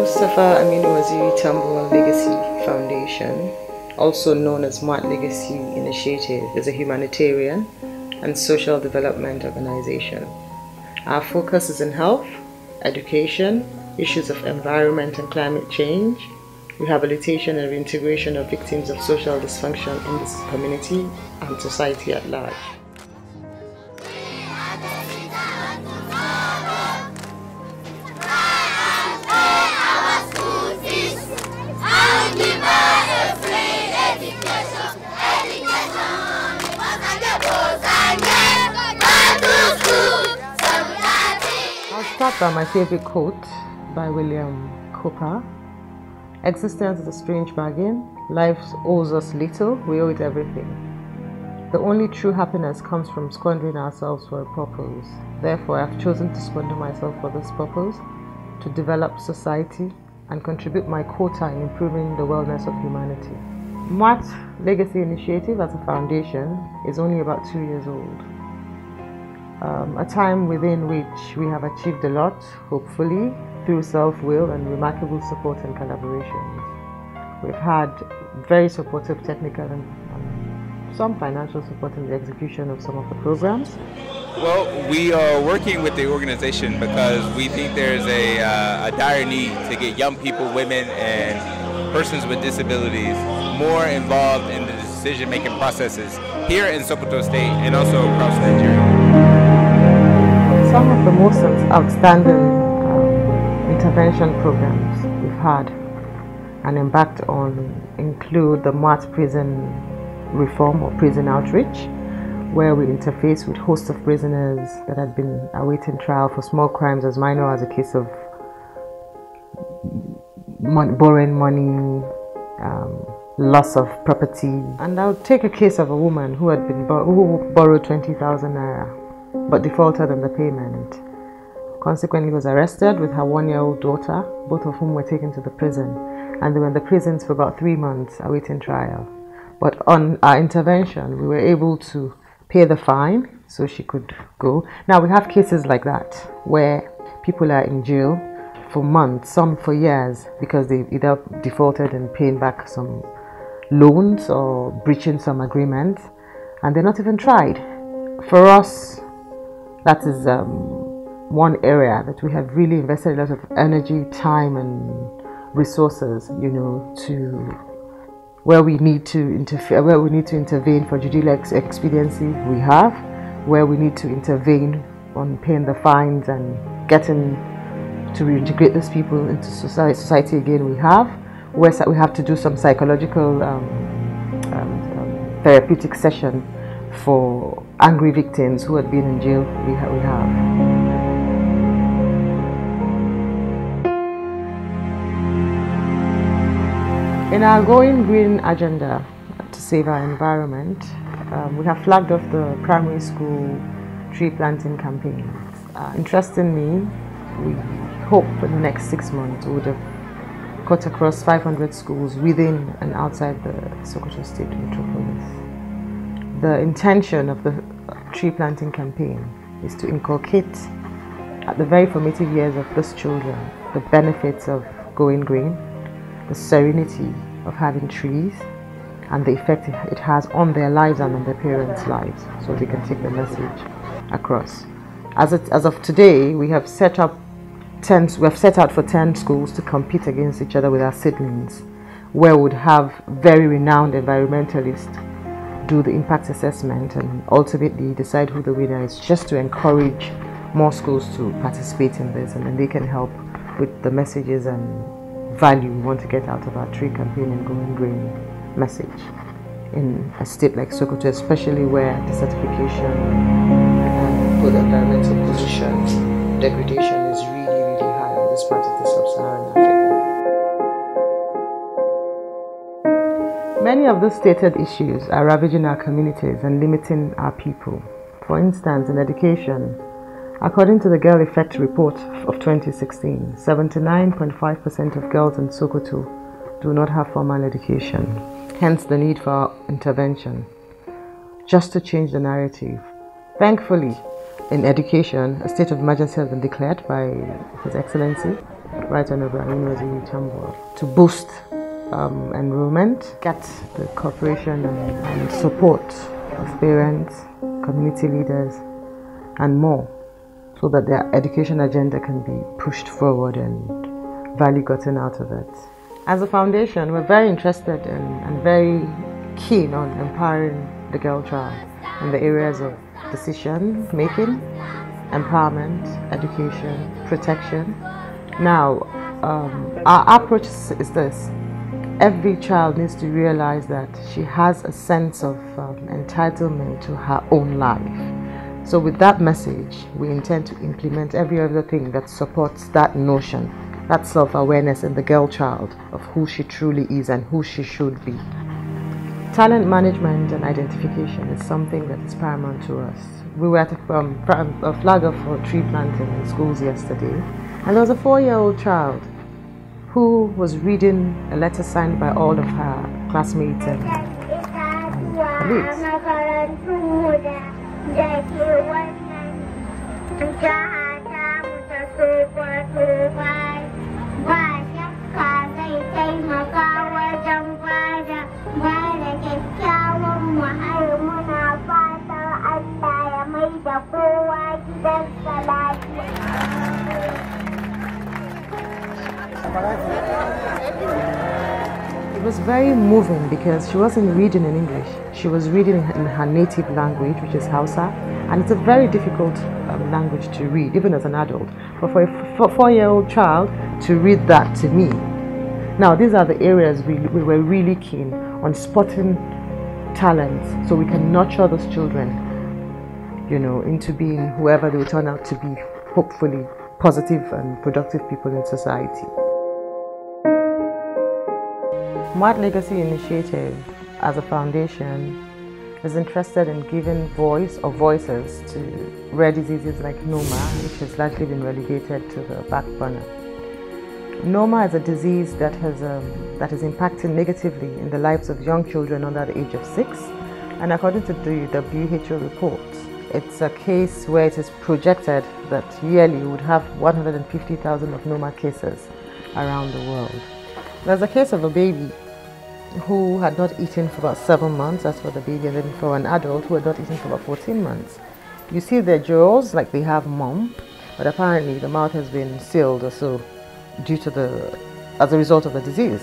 Mustafa MMAWT Legacy Foundation, also known as MMAWT Legacy Initiative, is a humanitarian and social development organization. Our focus is in health, education, issues of environment and climate change, rehabilitation and reintegration of victims of social dysfunction in this community and society at large. I'll start by my favorite quote by William Cooper. Existence is a strange bargain. Life owes us little, we owe it everything. The only true happiness comes from squandering ourselves for a purpose. Therefore, I've chosen to squander myself for this purpose, to develop society and contribute my quota in improving the wellness of humanity. MMAWT Legacy Initiative as a foundation is only about 2 years old. A time within which we have achieved a lot, hopefully, through self-will and remarkable support and collaborations. We've had very supportive technical and some financial support in the execution of some of the programs. Well, we are working with the organization because we think there's a dire need to get young people, women, and persons with disabilities more involved in the decision-making processes here in Sokoto State and also across Nigeria. Some of the most outstanding intervention programs we've had and embarked on include the MMAWT Prison Reform or Prison Outreach, where we interface with hosts of prisoners that had been awaiting trial for small crimes as minor as a case of borrowing money, loss of property. And I'll take a case of a woman who borrowed 20,000 naira but defaulted on the payment. Consequently was arrested with her 1-year-old daughter, both of whom were taken to the prison, and they were in the prisons for about 3 months awaiting trial. But on our intervention, we were able to pay the fine so she could go. Now we have cases like that where people are in jail for months, some for years, because they either defaulted in paying back some loans or breaching some agreements, and they're not even tried. For us, that is one area that we have really invested a lot of energy, time and resources, to where we need to interfere, where we need to intervene for judicial expediency, we have. Where we need to intervene on paying the fines and getting to reintegrate those people into society again, we have. Where we have to do some psychological therapeutic session for angry victims who had been in jail, we have. In our Going Green agenda to save our environment, we have flagged off the primary school tree planting campaign. Interestingly, we hope in the next 6 months we would have cut across 500 schools within and outside the Sokoto State metropolis. The intention of the tree planting campaign is to inculcate at the very formative years of these children the benefits of going green, the serenity of having trees, and the effect it has on their lives and on their parents' lives, so they can take the message across. As of today, we have set out for 10 schools to compete against each other with our siblings, where we would have very renowned environmentalists do the impact assessment and ultimately decide who the winner is, just to encourage more schools to participate in this, and then they can help with the messages and value we want to get out of our tree campaign and Going Green message in a state like Sokoto, especially where desertification and good environmental pollution degradation is really high in this part of the sub-Saharan Africa. Many of these stated issues are ravaging our communities and limiting our people. For instance, in education, according to the Girl Effect Report of 2016, 79.5% of girls in Sokoto do not have formal education. Hence the need for our intervention, just to change the narrative. Thankfully, in education, a state of emergency has been declared by His Excellency, right on University Tambor, to boost enrollment, get the cooperation and support of parents, community leaders, and more, so that their education agenda can be pushed forward and value gotten out of it. As a foundation, we're very interested in and very keen on empowering the girl child in the areas of decision making, empowerment, education, protection. Now, our approach is this. Every child needs to realize that she has a sense of entitlement to her own life. So with that message, we intend to implement every other thing that supports that notion, that self-awareness in the girl child of who she truly is and who she should be. Talent management and identification is something that is paramount to us. We were at a flag of tree planting in schools yesterday, and there was a 4-year-old child who was reading a letter signed by all of her classmates and colleagues. It was very moving because she wasn't reading in English. She was reading in her native language, which is Hausa, and it's a very difficult language to read, even as an adult. But for a 4-year-old child to read that to me. Now, these are the areas we were really keen on spotting talents so we can nurture those children, you know, into being whoever they will turn out to be, hopefully positive and productive people in society. MMAWT Legacy Initiative, as a foundation, is interested in giving voice or voices to rare diseases like NOMA, which has largely been relegated to the back burner. NOMA is a disease that is impacting negatively in the lives of young children under the age of 6, and according to the WHO report, it's a case where it is projected that yearly we would have 150,000 of NOMA cases around the world. There's a case of a baby who had not eaten for about 7 months, that's for the baby, and then for an adult who had not eaten for about 14 months. You see their jaws like they have mom, but apparently the mouth has been sealed or so as a result of the disease.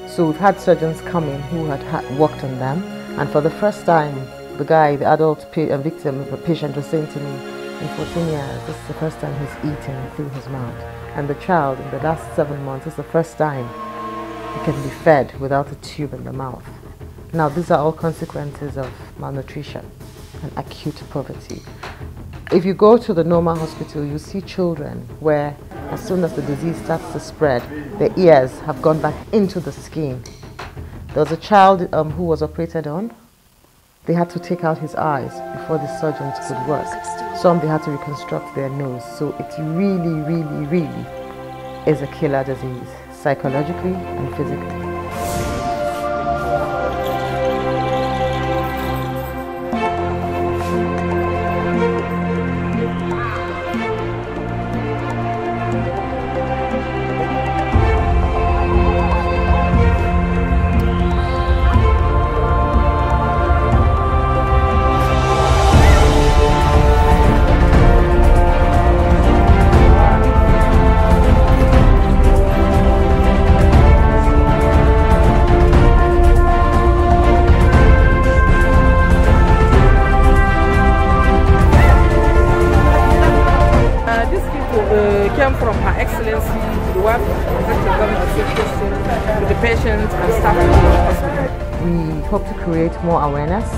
So we've had surgeons come in who had worked on them, and for the first time, the adult victim, the patient was saying to me, in 14 years, this is the first time he's eaten through his mouth. And the child, in the last 7 months, is the first time he can be fed without a tube in the mouth. Now, these are all consequences of malnutrition and acute poverty. If you go to the NOMA hospital, you see children where, as soon as the disease starts to spread, their ears have gone back into the skin. There was a child who was operated on. They had to take out his eyes before the surgeons could work. Some, they had to reconstruct their nose. So it really, really, really is a killer disease, psychologically and physically. Came from Her Excellency to work with the government association, with the patients and staff of the hospital. We hope to create more awareness,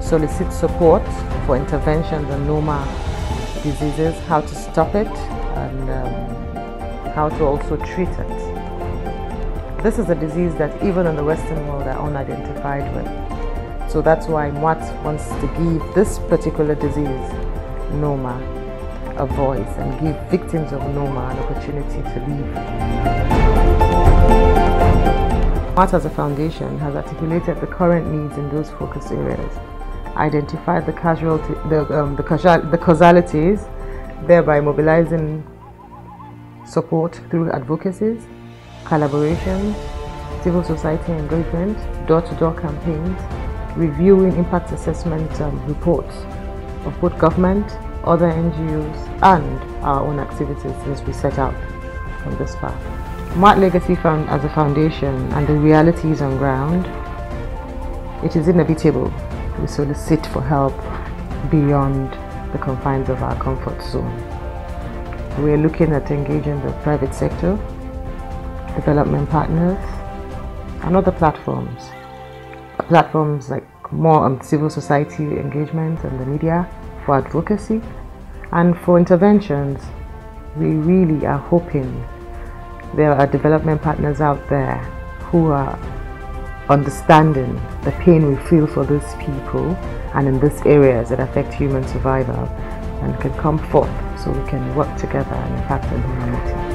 solicit support for interventions on NOMA diseases, how to stop it, and how to also treat it. This is a disease that even in the Western world are unidentified with. So that's why MMAWT wants to give this particular disease, NOMA, a voice and give victims of NOMA an opportunity to live. MMAWT as a foundation has articulated the current needs in those focus areas, identified the causalities, thereby mobilizing support through advocacies, collaborations, civil society engagement, door-to-door campaigns, reviewing impact assessment reports of both government, other NGOs, and our own activities as we set out on this path. MMAWT Legacy as a foundation and the realities on ground, it is inevitable we solicit for help beyond the confines of our comfort zone. We are looking at engaging the private sector, development partners, and other platforms like more on civil society engagement and the media for advocacy, and for interventions. We really are hoping there are development partners out there who are understanding the pain we feel for these people and in these areas that affect human survival, and can come forth so we can work together and impact on humanity.